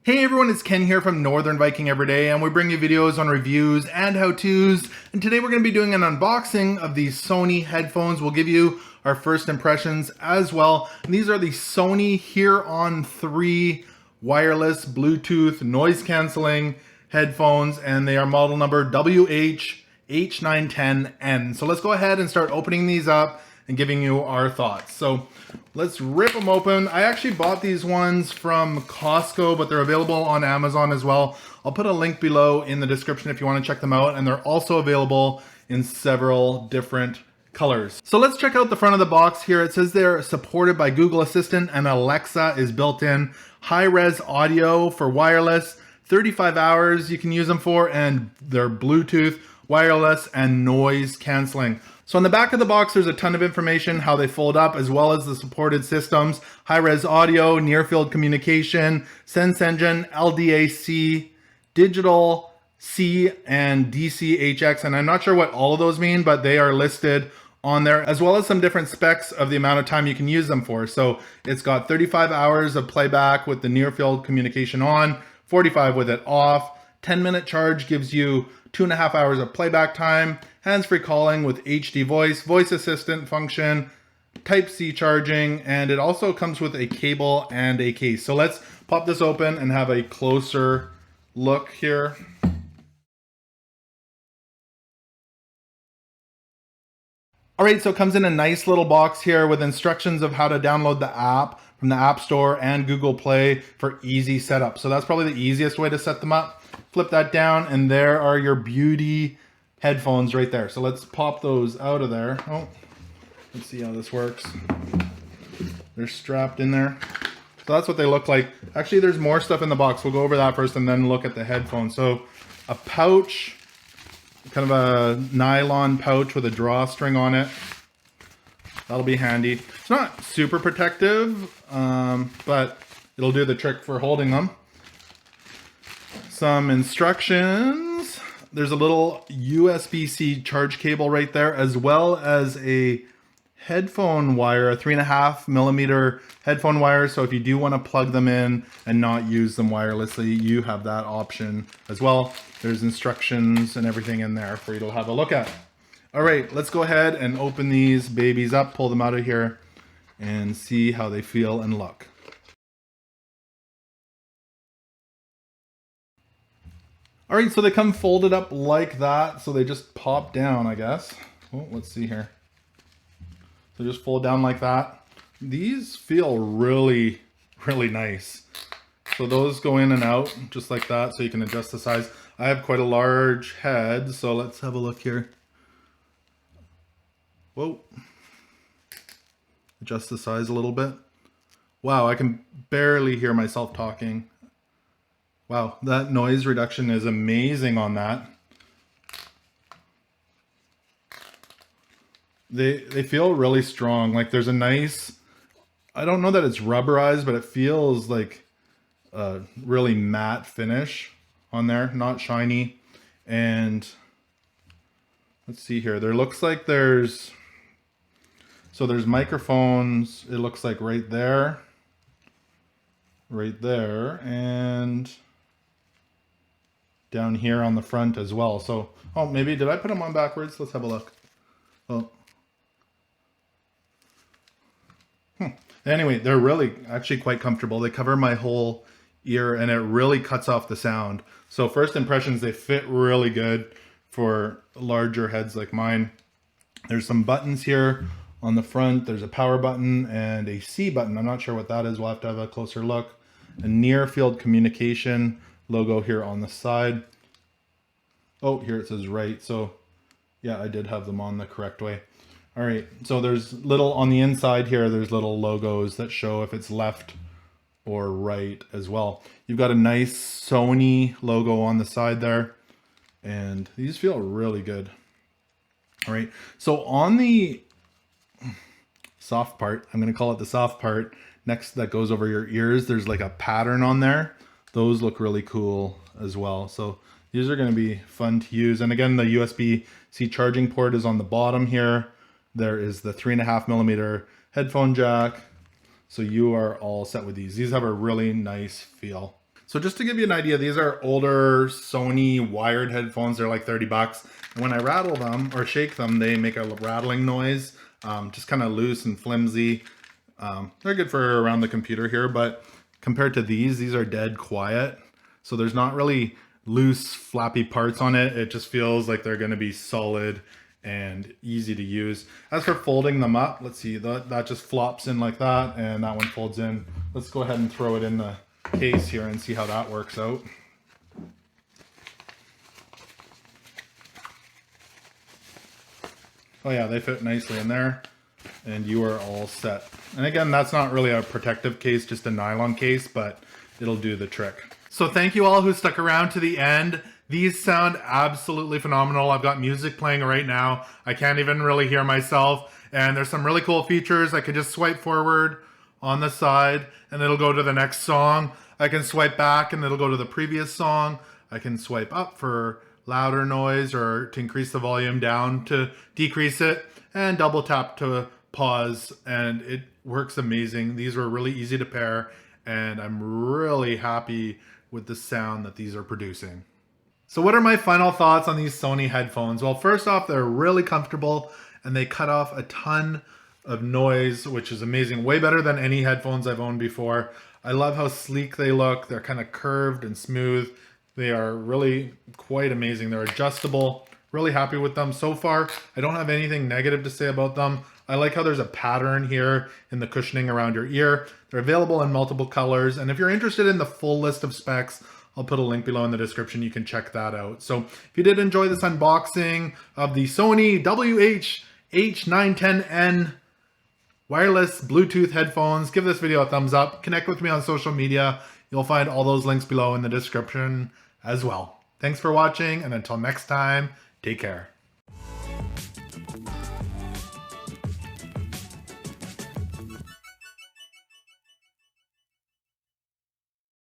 Hey everyone, it's Ken here from Northern Viking Everyday, and we bring you videos on reviews and how-tos. And today we're going to be doing an unboxing of these Sony headphones. We'll give you our first impressions as well. And these are the Sony Hear on 3 wireless Bluetooth noise canceling headphones, and they are model number WH-H910N. So let's go ahead and start opening these up and giving you our thoughts. So let's rip them open. I actually bought these ones from Costco, but they're available on Amazon as well. I'll put a link below in the description if you want to check them out, and they're also available in several different colors. So let's check out the front of the box here. It says they're supported by Google Assistant and Alexa is built in. High-res audio for wireless, 35 hours you can use them for, and they're Bluetooth, wireless, and noise canceling. So on the back of the box, there's a ton of information, how they fold up, as well as the supported systems, high-res audio, near-field communication, Sense Engine, LDAC, digital C, and DC-HX. And I'm not sure what all of those mean, but they are listed on there, as well as some different specs of the amount of time you can use them for. So it's got 35 hours of playback with the near-field communication on, 45 with it off. 10-minute charge gives you 2.5 hours of playback time, hands-free calling with HD voice, voice assistant function, Type-C charging, and it also comes with a cable and a case. So let's pop this open and have a closer look here. All right, so it comes in a nice little box here with instructions of how to download the app from the App Store and Google Play for easy setup. So that's probably the easiest way to set them up. Flip that down, and there are your beauty headphones right there. So let's pop those out of there. Oh, let's see how this works. They're strapped in there. So that's what they look like. Actually, there's more stuff in the box. We'll go over that first and then look at the headphones. So a pouch, kind of a nylon pouch with a drawstring on it. That'll be handy. It's not super protective, but it'll do the trick for holding them. Some instructions. There's a little USB-C charge cable right there, as well as a headphone wire, a 3.5 millimeter headphone wire. So if you do want to plug them in and not use them wirelessly, you have that option as well. There's instructions and everything in there for you to have a look at. All right, let's go ahead and open these babies up, pull them out of here, and see how they feel and look. All right, so they come folded up like that, so they just pop down, I guess. Oh, let's see here. So just fold down like that. These feel really, really nice. So those go in and out just like that, so you can adjust the size. I have quite a large head, so let's have a look here. Whoa. Adjust the size a little bit. Wow, I can barely hear myself talking. Wow, that noise reduction is amazing on that. They feel really strong. Like there's a nice, I don't know that it's rubberized, but it feels like a really matte finish on there, not shiny. And let's see here. There looks like there's microphones, it looks like right there, and down here on the front as well. So, oh, maybe, did I put them on backwards? Let's have a look. Oh. Anyway, they're really actually quite comfortable. They cover my whole ear and it really cuts off the sound. So first impressions, they fit really good for larger heads like mine. There's some buttons here on the front. There's a power button and a C button. I'm not sure what that is. We'll have to have a closer look. A near field communication logo here on the side. Oh, here it says right. So yeah, I did have them on the correct way. All right, so there's little on the inside here, there's little logos that show if it's left or right as well. You've got a nice Sony logo on the side there, and these feel really good. All right, so on the soft part, I'm gonna call it the soft part, next that goes over your ears, there's like a pattern on there. Those look really cool as well. So these are gonna be fun to use. And again, the USB-C charging port is on the bottom here. There is the 3.5 millimeter headphone jack. So you are all set with these. These have a really nice feel. So just to give you an idea, these are older Sony wired headphones. They're like 30 bucks. And when I rattle them or shake them, they make a rattling noise, just kind of loose and flimsy. They're good for around the computer here, but compared to these are dead quiet. So there's not really loose, flappy parts on it. It just feels like they're gonna be solid and easy to use. As for folding them up, let's see, that just flops in like that, and that one folds in. Let's go ahead and throw it in the case here and see how that works out. Oh yeah, they fit nicely in there, and you are all set. And again, that's not really a protective case, just a nylon case, but it'll do the trick. So thank you all who stuck around to the end. These sound absolutely phenomenal. I've got music playing right now. I can't even really hear myself. And there's some really cool features. I can just swipe forward on the side and it'll go to the next song. I can swipe back and it'll go to the previous song. I can swipe up for louder noise or to increase the volume, down to decrease it, and double tap to pause, and it works amazing. These were really easy to pair, and I'm really happy with the sound that these are producing. So what are my final thoughts on these Sony headphones? Well, first off, they're really comfortable and they cut off a ton of noise, which is amazing. Way better than any headphones I've owned before. I love how sleek they look. They're kind of curved and smooth. They are really quite amazing. They're adjustable. Really happy with them so far. I don't have anything negative to say about them. I like how there's a pattern here in the cushioning around your ear. They're available in multiple colors. And if you're interested in the full list of specs, I'll put a link below in the description. You can check that out. So if you did enjoy this unboxing of the Sony WH-H910N wireless Bluetooth headphones, give this video a thumbs up. Connect with me on social media. You'll find all those links below in the description as well. Thanks for watching, and until next time, take care.